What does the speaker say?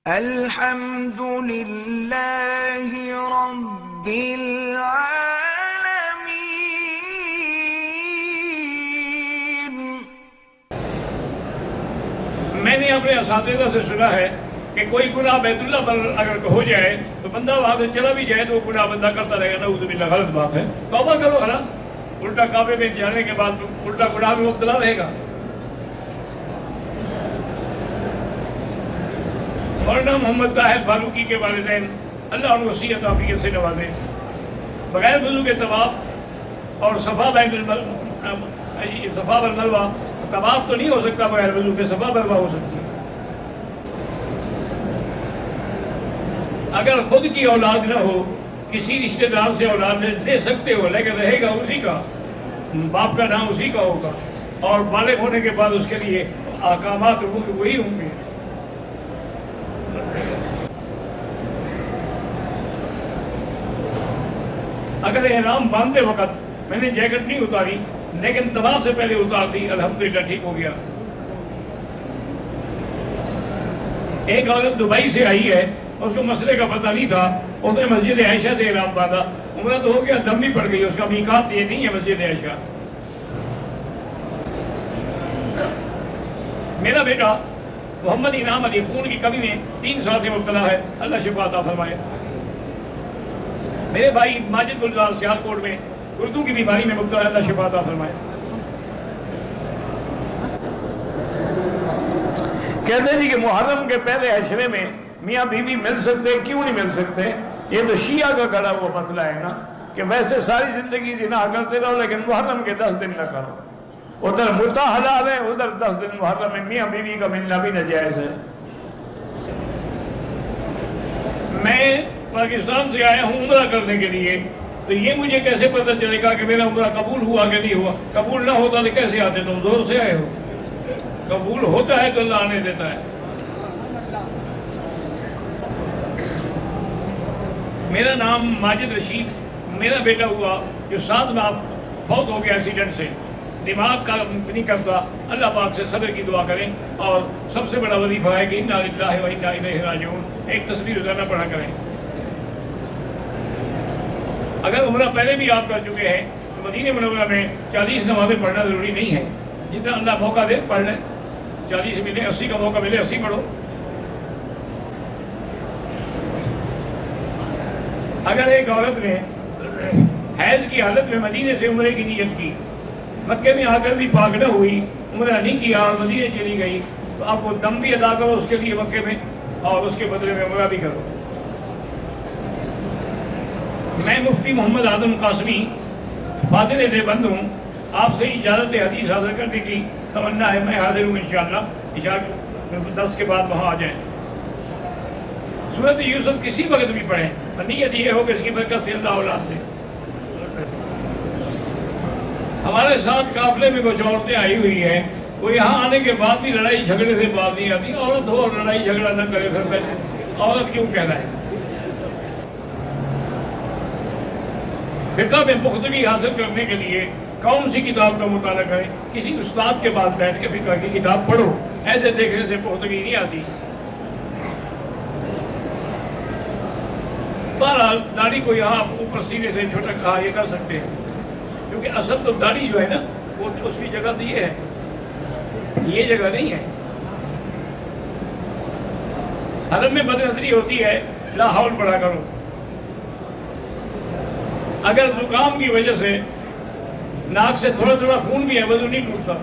الحمد للہ رب العالمین۔ میں نے اپنے اساتذہ سے سنا ہے کہ کوئی گناہ بیت اللہ پر اگر ہو جائے تو بندہ وہاں سے چلا بھی جائے تو وہ گناہ بندہ کرتا رہے گا، نعوذ باللہ، غلط بات ہے۔ توبہ کرو ہے نا، الٹا کعبے میں جانے کے بعد الٹا گناہ میں مبتلا رہے گا۔ مولانا محمد طاہر فاروقی کے والدین اللہ ان کو صحت عافیت سے نوازے، بغیر وضو کے طواف اور صفا بالمروہ، طواف تو نہیں ہو سکتا بغیر وضو کے، صفا بالمروہ ہو سکتی ہے۔ اگر خود کی اولاد نہ ہو، کسی رشتہ دار سے اولاد لے سکتے ہو، لیکن رہے گا اسی کا، باپ کا نام اسی کا ہوگا، اور بالغ ہونے کے بعد اس کے لیے احکامات وہی ہوں گے۔ اگر احرام باندھتے وقت میں نے جیکٹ نہیں اتاری لیکن طواف سے پہلے اتار دی، الحمدللہ ٹھیک ہو گیا۔ ایک عورت دبئی سے آئی ہے، اس کو مسئلے کا پتہ نہیں تھا، اس نے مسجد عائشہ سے احرام باندھا، عمرہ تو ہو گیا، دم بھی پڑ گئی، اس کا میقات یہ نہیں ہے مسجد عائشہ۔ میرا بیٹا محمد انعام علی خون کی کمی میں 3 سال سے مبتلا ہے، اللہ شفا عطا فرمائے۔ میرے بھائی ماجد گلزار سیالکوٹ میں اردو کی بیماری میں مبتلا ہے، اللہ شفا عطا فرمائے۔ کہتے ہیں کہ محرم کے پہلے عشرے میں میاں بیوی مل سکتے، کیوں نہیں مل سکتے؟ یہ تو شیعہ کا گڑا ہوا مسئلہ ہے نا، کہ ویسے ساری زندگی زنا کرتے رہو لیکن محرم کے 10 دن نہ کرو۔ ادھر متع حلال ہے، ادھر 10 دن محرم میں میاں بیوی کا ملنا بھی ناجائز ہے۔ میں پاکستان سے آیا ہوں عمرہ کرنے کے لیے، تو یہ مجھے کیسے پتہ چلے گا کہ میرا عمرہ قبول ہوا کہ نہیں ہوا؟ قبول نہ ہوتا تو کیسے آتے؟ تم زور سے آئے ہو، قبول ہوتا ہے تو اللہ آنے دیتا ہے۔ میرا نام ماجد رشید، میرا بیٹا ہوا جو 7 ماہ فوت ہو گیا ایکسیڈنٹ سے، دماغ کا نہیں کرتا، اللہ پاک سے صبر کی دعا کریں، اور سب سے بڑا وظیفہ ہے کہ انا للہ و انا الیہ راجعون، ایک تصویر روزانہ پڑھا کریں۔ اگر عمرہ پہلے بھی آپ کر چکے ہیں تو مدینہ منورہ میں 40 نمازیں پڑھنا ضروری نہیں ہے، جتنا اللہ موقع دے پڑھ لیں، 40 ملے، 80 کا موقع ملے 80 پڑھو۔ اگر ایک عورت نے حیض کی حالت میں مدینے سے عمرے کی نیت کی، مکے میں آ کر بھی پاک نہ ہوئی، عمرہ نہیں کیا اور مدینے چلی گئی، تو آپ وہ دم بھی ادا کرو اس کے لیے مکے میں، اور اس کے بدلے میں عمرہ بھی کرو۔ میں مفتی محمد اعظم قاسمی فاضل دیوبند ہوں، آپ سے اجازت حدیث حاصل کرنے کی تمنا ہے، میں حاضر ہوں انشاءاللہ، عشاء درس کے بعد وہاں آ جائیں۔ سورۃ یوسف کسی وقت بھی پڑھیں، نیت یہ ہو کہ اس کی برکت سے اللہ اولاد دے۔ ہمارے ساتھ قافلے میں کچھ عورتیں آئی ہوئی ہیں، وہ یہاں آنے کے بعد بھی لڑائی جھگڑے سے بات نہیں آتی۔ عورت ہو اور لڑائی جھگڑا نہ کرے، پھر عورت کیوں کہنا ہے؟ فقہ میں پختگی حاصل کرنے کے لیے کون سی کتاب کا مطالعہ کریں؟ کسی استاد کے پاس بیٹھ کے فقہ کی کتاب پڑھو، ایسے دیکھنے سے پختگی نہیں آتی۔ بہرحال داڑھی کو یہاں اوپر سینے سے چھوٹا کہا یہ کر سکتے ہیں، کیونکہ اصل تو داڑھی جو ہے نا وہ اس کی جگہ تو یہ ہے، یہ جگہ نہیں ہے۔ حرم میں بد نظری ہوتی ہے، لا حول پڑھا کرو۔ اگر زکام کی وجہ سے ناک سے تھوڑا تھوڑا خون بھی ہے، وضو نہیں ٹوٹتا۔